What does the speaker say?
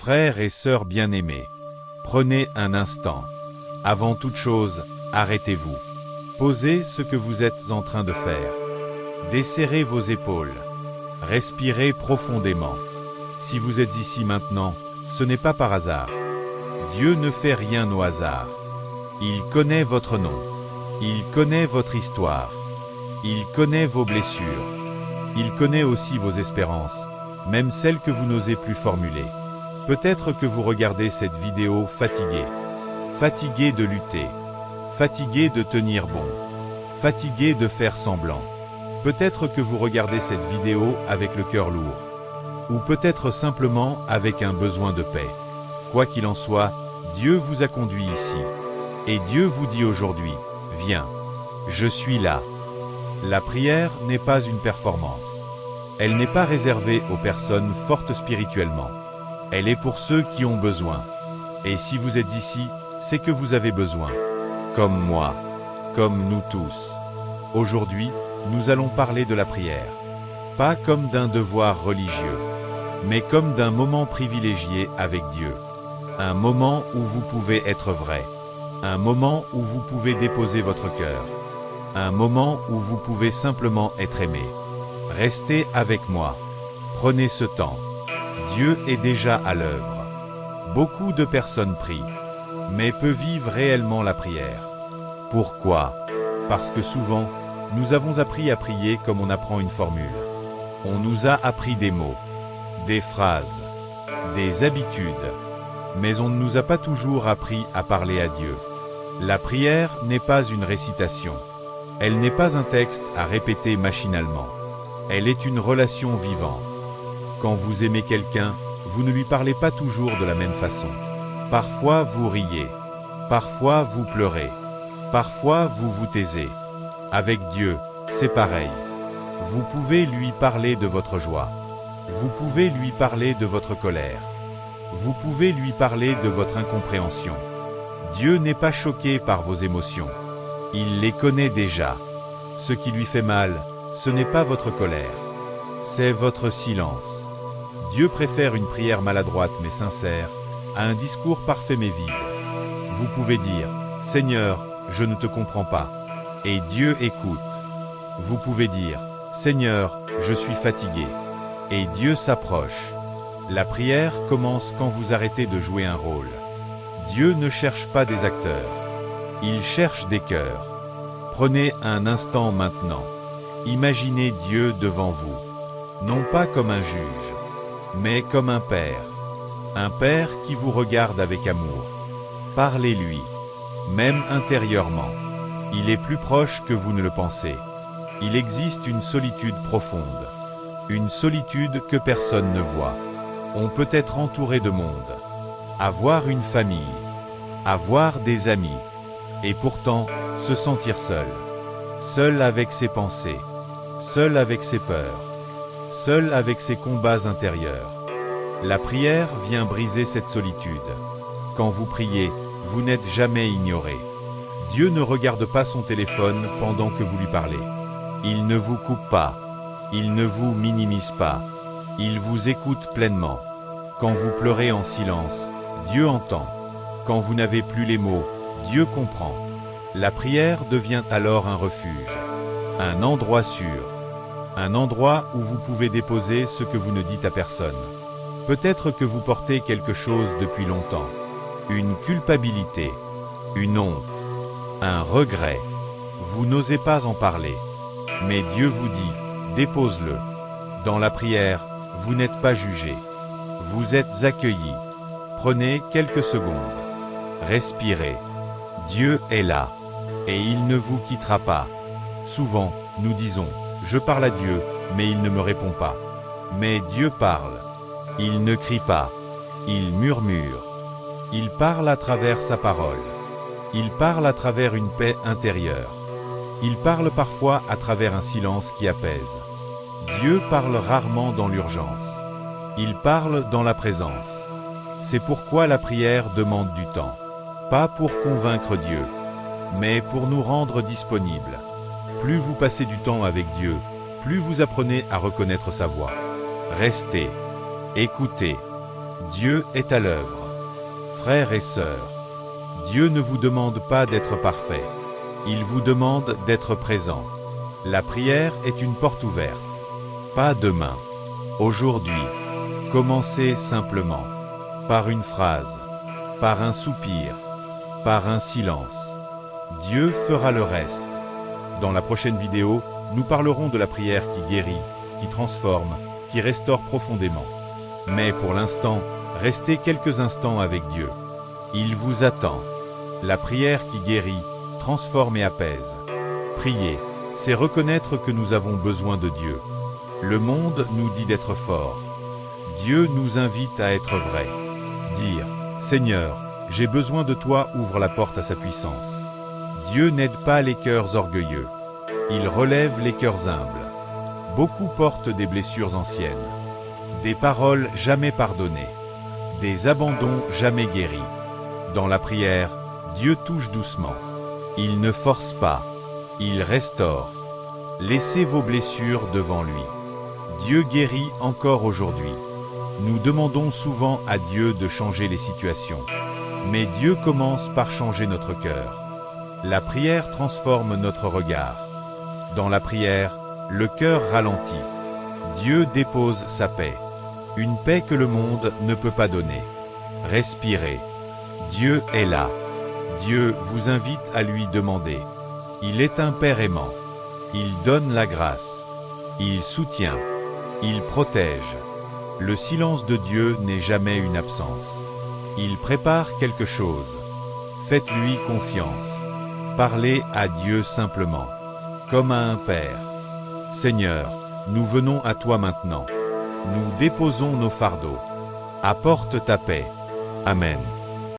Frères et sœurs bien-aimés, prenez un instant. Avant toute chose, arrêtez-vous. Posez ce que vous êtes en train de faire. Desserrez vos épaules. Respirez profondément. Si vous êtes ici maintenant, ce n'est pas par hasard. Dieu ne fait rien au hasard. Il connaît votre nom. Il connaît votre histoire. Il connaît vos blessures. Il connaît aussi vos espérances, même celles que vous n'osez plus formuler. Peut-être que vous regardez cette vidéo fatigué. Fatigué de lutter. Fatigué de tenir bon. Fatigué de faire semblant. Peut-être que vous regardez cette vidéo avec le cœur lourd. Ou peut-être simplement avec un besoin de paix. Quoi qu'il en soit, Dieu vous a conduit ici. Et Dieu vous dit aujourd'hui, viens, je suis là. La prière n'est pas une performance. Elle n'est pas réservée aux personnes fortes spirituellement. Elle est pour ceux qui ont besoin. Et si vous êtes ici, c'est que vous avez besoin. Comme moi. Comme nous tous. Aujourd'hui, nous allons parler de la prière. Pas comme d'un devoir religieux, mais comme d'un moment privilégié avec Dieu. Un moment où vous pouvez être vrai. Un moment où vous pouvez déposer votre cœur. Un moment où vous pouvez simplement être aimé. Restez avec moi. Prenez ce temps. Dieu est déjà à l'œuvre. Beaucoup de personnes prient, mais peu vivent réellement la prière. Pourquoi? Parce que souvent, nous avons appris à prier comme on apprend une formule. On nous a appris des mots, des phrases, des habitudes, mais on ne nous a pas toujours appris à parler à Dieu. La prière n'est pas une récitation. Elle n'est pas un texte à répéter machinalement. Elle est une relation vivante. Quand vous aimez quelqu'un, vous ne lui parlez pas toujours de la même façon. Parfois vous riez, parfois vous pleurez, parfois vous vous taisez. Avec Dieu, c'est pareil. Vous pouvez lui parler de votre joie. Vous pouvez lui parler de votre colère. Vous pouvez lui parler de votre incompréhension. Dieu n'est pas choqué par vos émotions. Il les connaît déjà. Ce qui lui fait mal, ce n'est pas votre colère. C'est votre silence. Dieu préfère une prière maladroite mais sincère, à un discours parfait mais vide. Vous pouvez dire, « Seigneur, je ne te comprends pas ». Et Dieu écoute. Vous pouvez dire, « Seigneur, je suis fatigué ». Et Dieu s'approche. La prière commence quand vous arrêtez de jouer un rôle. Dieu ne cherche pas des acteurs. Il cherche des cœurs. Prenez un instant maintenant. Imaginez Dieu devant vous. Non pas comme un juge, mais comme un père. Un père qui vous regarde avec amour. Parlez-lui, même intérieurement. Il est plus proche que vous ne le pensez. Il existe une solitude profonde. Une solitude que personne ne voit. On peut être entouré de monde. Avoir une famille. Avoir des amis. Et pourtant, se sentir seul. Seul avec ses pensées. Seul avec ses peurs. Seul avec ses combats intérieurs. La prière vient briser cette solitude. Quand vous priez, vous n'êtes jamais ignoré. Dieu ne regarde pas son téléphone pendant que vous lui parlez. Il ne vous coupe pas. Il ne vous minimise pas. Il vous écoute pleinement. Quand vous pleurez en silence, Dieu entend. Quand vous n'avez plus les mots, Dieu comprend. La prière devient alors un refuge. Un endroit sûr. Un endroit où vous pouvez déposer ce que vous ne dites à personne. Peut-être que vous portez quelque chose depuis longtemps. Une culpabilité. Une honte. Un regret. Vous n'osez pas en parler. Mais Dieu vous dit, dépose-le. Dans la prière, vous n'êtes pas jugé. Vous êtes accueilli. Prenez quelques secondes. Respirez. Dieu est là. Et il ne vous quittera pas. Souvent, nous disons, je parle à Dieu, mais il ne me répond pas. Mais Dieu parle. Il ne crie pas. Il murmure. Il parle à travers sa parole. Il parle à travers une paix intérieure. Il parle parfois à travers un silence qui apaise. Dieu parle rarement dans l'urgence. Il parle dans la présence. C'est pourquoi la prière demande du temps. Pas pour convaincre Dieu, mais pour nous rendre disponibles. Plus vous passez du temps avec Dieu, plus vous apprenez à reconnaître sa voix. Restez, écoutez, Dieu est à l'œuvre. Frères et sœurs, Dieu ne vous demande pas d'être parfait. Il vous demande d'être présent. La prière est une porte ouverte. Pas demain. Aujourd'hui. Commencez simplement. Par une phrase. Par un soupir. Par un silence. Dieu fera le reste. Dans la prochaine vidéo, nous parlerons de la prière qui guérit, qui transforme, qui restaure profondément. Mais pour l'instant, restez quelques instants avec Dieu. Il vous attend. La prière qui guérit, transforme et apaise. Prier, c'est reconnaître que nous avons besoin de Dieu. Le monde nous dit d'être fort. Dieu nous invite à être vrai. Dire « Seigneur, j'ai besoin de toi » ouvre la porte à sa puissance. Dieu n'aide pas les cœurs orgueilleux. Il relève les cœurs humbles. Beaucoup portent des blessures anciennes. Des paroles jamais pardonnées. Des abandons jamais guéris. Dans la prière, Dieu touche doucement. Il ne force pas. Il restaure. Laissez vos blessures devant lui. Dieu guérit encore aujourd'hui. Nous demandons souvent à Dieu de changer les situations. Mais Dieu commence par changer notre cœur. La prière transforme notre regard. Dans la prière, le cœur ralentit. Dieu dépose sa paix. Une paix que le monde ne peut pas donner. Respirez. Dieu est là. Dieu vous invite à lui demander. Il est un Père aimant. Il donne la grâce. Il soutient. Il protège. Le silence de Dieu n'est jamais une absence. Il prépare quelque chose. Faites-lui confiance. Parlez à Dieu simplement, comme à un Père. Seigneur, nous venons à toi maintenant. Nous déposons nos fardeaux. Apporte ta paix. Amen.